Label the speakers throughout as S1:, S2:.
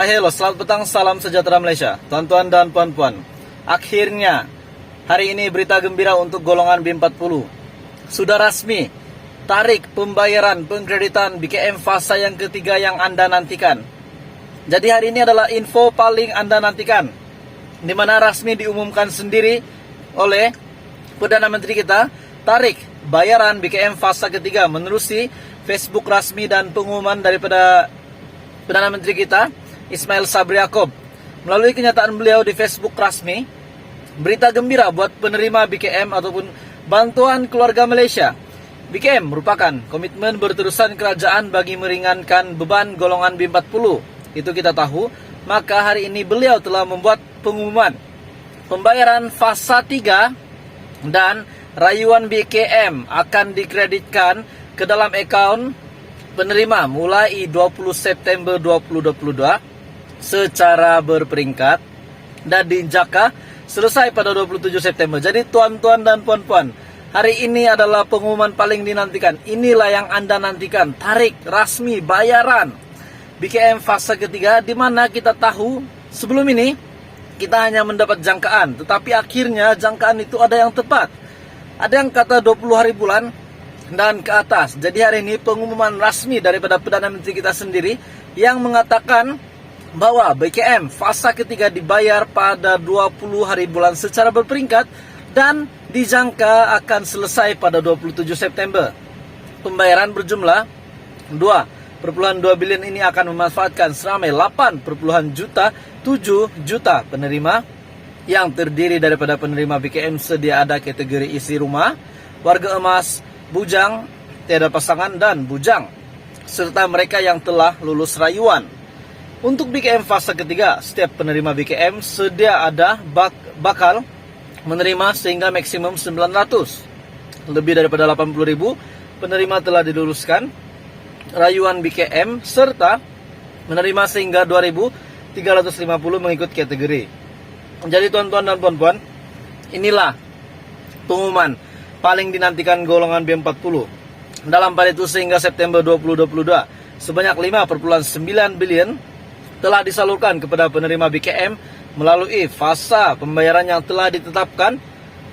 S1: Halo, selamat petang, salam sejahtera Malaysia. Tuan-tuan dan puan-puan, akhirnya hari ini berita gembira untuk golongan B40. Sudah resmi, tarik pembayaran pengkreditan BKM fasa yang ketiga yang Anda nantikan. Jadi hari ini adalah info paling Anda nantikan, di mana resmi diumumkan sendiri oleh Perdana Menteri kita, tarik bayaran BKM fasa ketiga menerusi Facebook resmi dan pengumuman daripada Perdana Menteri kita, Ismail Sabri Yaakob. Melalui kenyataan beliau di Facebook resmi, berita gembira buat penerima BKM ataupun bantuan keluarga Malaysia. BKM merupakan komitmen berterusan kerajaan bagi meringankan beban golongan B40. Itu kita tahu, maka hari ini beliau telah membuat pengumuman pembayaran fasa 3 dan rayuan BKM akan dikreditkan ke dalam akaun penerima mulai 20 September 2022 secara berperingkat dan dijangka selesai pada 27 September. Jadi tuan-tuan dan puan-puan, hari ini adalah pengumuman paling dinantikan. Inilah yang Anda nantikan, tarik resmi bayaran BKM fase ketiga, di mana kita tahu sebelum ini kita hanya mendapat jangkaan, tetapi akhirnya jangkaan itu ada yang tepat. Ada yang kata 20 hari bulan dan ke atas. Jadi hari ini pengumuman resmi daripada Perdana Menteri kita sendiri yang mengatakan bahwa BKM fasa ketiga dibayar pada 20 hari bulan secara berperingkat dan dijangka akan selesai pada 27 September. Pembayaran berjumlah 2,2 bilion ini akan memanfaatkan seramai 8,7 juta penerima yang terdiri daripada penerima BKM sedia ada kategori isi rumah, warga emas, bujang, tiada pasangan dan bujang, serta mereka yang telah lulus rayuan. Untuk BKM fase ketiga, setiap penerima BKM sedia ada bakal menerima sehingga maksimum 900. Lebih daripada 80,000 penerima telah diluluskan rayuan BKM serta menerima sehingga 2.350 mengikut kategori. Jadi tuan-tuan dan puan-puan, inilah pengumuman paling dinantikan golongan B40. Dalam pada itu sehingga September 2022, sebanyak 5,9 bilion telah disalurkan kepada penerima BKM melalui fasa pembayaran yang telah ditetapkan,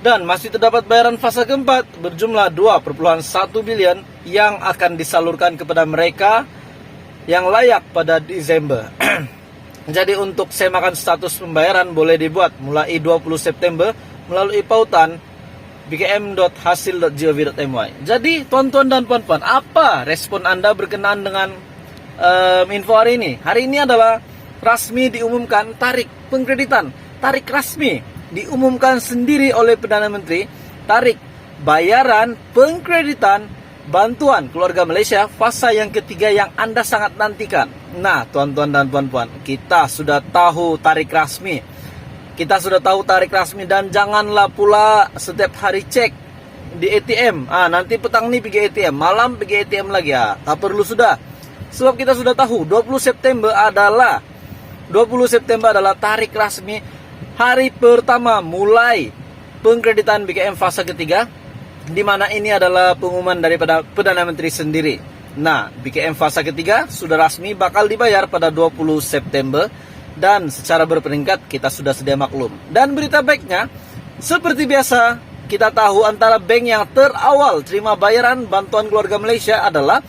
S1: dan masih terdapat bayaran fasa keempat berjumlah 2,1 bilion yang akan disalurkan kepada mereka yang layak pada Desember. Jadi untuk semakan status pembayaran boleh dibuat mulai 20 September melalui pautan bkm.hasil.gov.my. Jadi tuan-tuan dan puan-puan, apa respon Anda berkenaan dengan info hari ini? Hari ini adalah resmi diumumkan tarik pengkreditan, tarik resmi diumumkan sendiri oleh Perdana Menteri, tarik bayaran pengkreditan bantuan keluarga Malaysia fasa yang ketiga yang Anda sangat nantikan. Nah, tuan-tuan dan puan-puan, kita sudah tahu tarik resmi. Kita sudah tahu tarik resmi, dan janganlah pula setiap hari cek di ATM. Nanti petang ni pergi ATM, malam pergi ATM lagi. Tak perlu sudah. Sebab kita sudah tahu 20 September adalah tarik resmi hari pertama mulai pengkreditan BKM fase ketiga, di mana ini adalah pengumuman daripada Perdana Menteri sendiri. Nah, BKM fase ketiga sudah resmi bakal dibayar pada 20 September dan secara berperingkat kita sudah sedia maklum. Dan berita baiknya, seperti biasa kita tahu antara bank yang terawal terima bayaran bantuan keluarga Malaysia adalah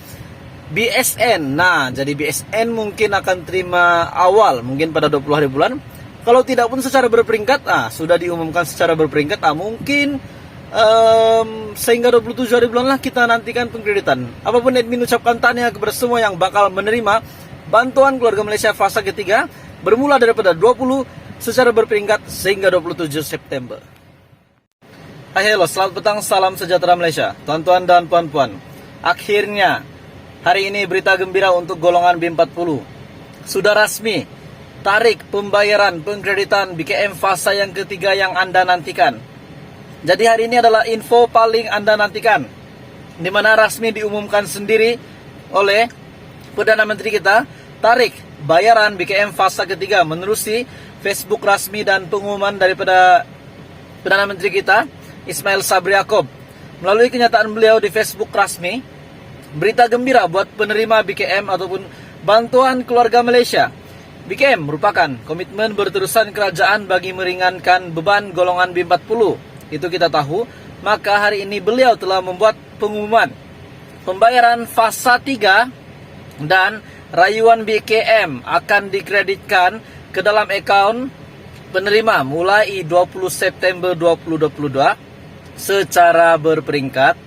S1: BSN. Nah, jadi BSN mungkin akan terima awal, mungkin pada 20 hari bulan. Kalau tidak pun secara berperingkat, sudah diumumkan secara berperingkat, mungkin sehingga 27 hari bulan lah kita nantikan pengkreditan. Apapun admin ucapkan tanya kepada semua yang bakal menerima bantuan keluarga Malaysia fase ketiga bermula daripada 20 secara berperingkat sehingga 27 September. Halo, selamat petang, salam sejahtera Malaysia. Tuan-tuan dan puan-puan, akhirnya hari ini berita gembira untuk golongan B40. Sudah resmi, tarik pembayaran pengkreditan BKM fasa yang ketiga yang Anda nantikan. Jadi hari ini adalah info paling Anda nantikan, di mana resmi diumumkan sendiri oleh Perdana Menteri kita, tarik bayaran BKM fasa ketiga menerusi Facebook resmi dan pengumuman daripada Perdana Menteri kita, Ismail Sabri Yaakob. Melalui kenyataan beliau di Facebook resmi, berita gembira buat penerima BKM ataupun bantuan keluarga Malaysia. BKM merupakan komitmen berterusan kerajaan bagi meringankan beban golongan B40. Itu kita tahu, maka hari ini beliau telah membuat pengumuman pembayaran fasa 3 dan rayuan BKM akan dikreditkan ke dalam akaun penerima mulai 20 September 2022 secara berperingkat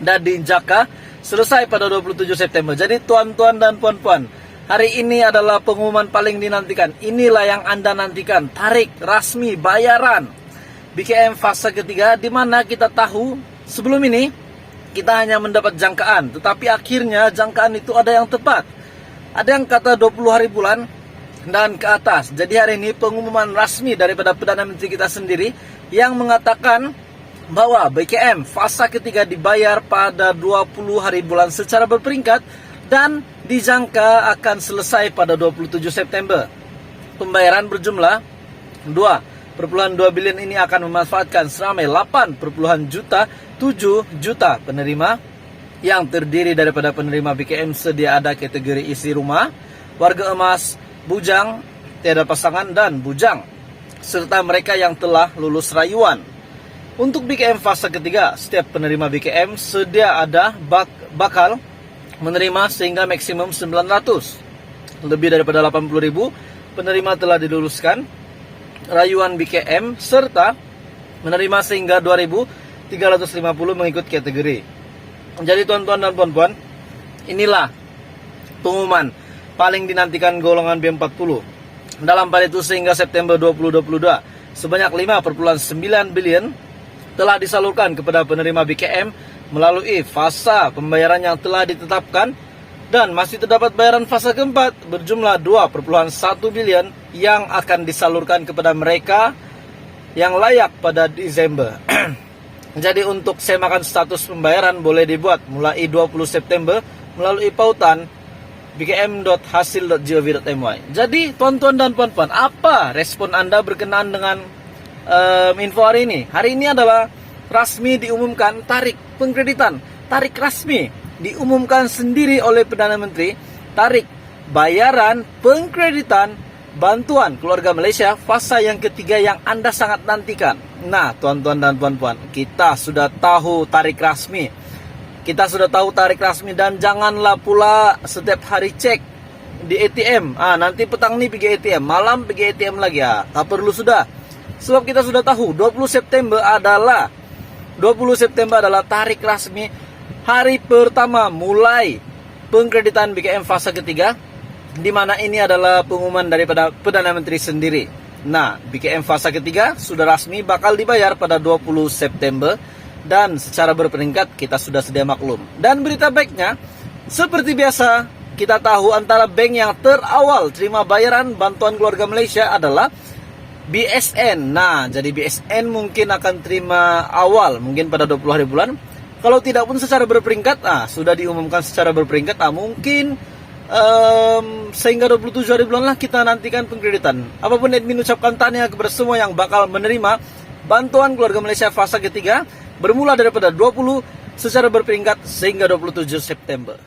S1: dan dijangka selesai pada 27 September. Jadi tuan-tuan dan puan-puan, hari ini adalah pengumuman paling dinantikan. Inilah yang Anda nantikan, tarik rasmi bayaran BKM fase ketiga, di mana kita tahu sebelum ini kita hanya mendapat jangkaan, tetapi akhirnya jangkaan itu ada yang tepat. Ada yang kata 20 hari bulan dan ke atas. Jadi hari ini pengumuman rasmi daripada Perdana Menteri kita sendiri yang mengatakan bahwa BKM fase ketiga dibayar pada 20 hari bulan secara berperingkat dan dijangka akan selesai pada 27 September. Pembayaran berjumlah 2,2 bilion ini akan memanfaatkan seramai 8,7 juta penerima yang terdiri daripada penerima BKM sedia ada kategori isi rumah, warga emas, bujang, tiada pasangan dan bujang, serta mereka yang telah lulus rayuan. Untuk BKM fase ketiga, setiap penerima BKM sedia ada bakal menerima sehingga maksimum 900. Lebih daripada 80.000 penerima telah diluluskan rayuan BKM serta menerima sehingga 2.350 mengikut kategori. Jadi tuan-tuan dan puan-puan, inilah pengumuman paling dinantikan golongan B40. Dalam pada itu sehingga September 2022, sebanyak 5,9 bilion telah disalurkan kepada penerima BKM melalui fasa pembayaran yang telah ditetapkan, dan masih terdapat bayaran fase keempat berjumlah 2,1 bilion yang akan disalurkan kepada mereka yang layak pada Desember. Jadi untuk semakan status pembayaran boleh dibuat mulai 20 September melalui pautan bkm.hasil.gov.my. Jadi tuan-tuan dan puan-puan, apa respon Anda berkenaan dengan info hari ini? Hari ini adalah rasmi diumumkan tarik pengkreditan, tarik rasmi diumumkan sendiri oleh Perdana Menteri, tarik bayaran pengkreditan bantuan keluarga Malaysia fasa yang ketiga yang Anda sangat nantikan. Nah, tuan-tuan dan puan-puan, kita sudah tahu tarik rasmi. Kita sudah tahu tarik rasmi, dan janganlah pula setiap hari cek di ATM. Nanti petang ni pergi ATM, malam pergi ATM lagi. Tak perlu sudah. Sebab kita sudah tahu 20 September adalah tarik rasmi hari pertama mulai pengkreditan BKM fase ketiga, di mana ini adalah pengumuman daripada Perdana Menteri sendiri. Nah, BKM fase ketiga sudah rasmi bakal dibayar pada 20 September dan secara berperingkat kita sudah sedia maklum. Dan berita baiknya, seperti biasa kita tahu antara bank yang terawal terima bayaran bantuan keluarga Malaysia adalah BSN. Nah, jadi BSN mungkin akan terima awal mungkin pada 20 hari bulan. Kalau tidak pun secara berperingkat, sudah diumumkan secara berperingkat, mungkin sehingga 27 hari bulan lah kita nantikan pengkreditan. Apapun admin ucapkan tanya kepada semua yang bakal menerima bantuan keluarga Malaysia fase ketiga bermula daripada 20 secara berperingkat sehingga 27 September.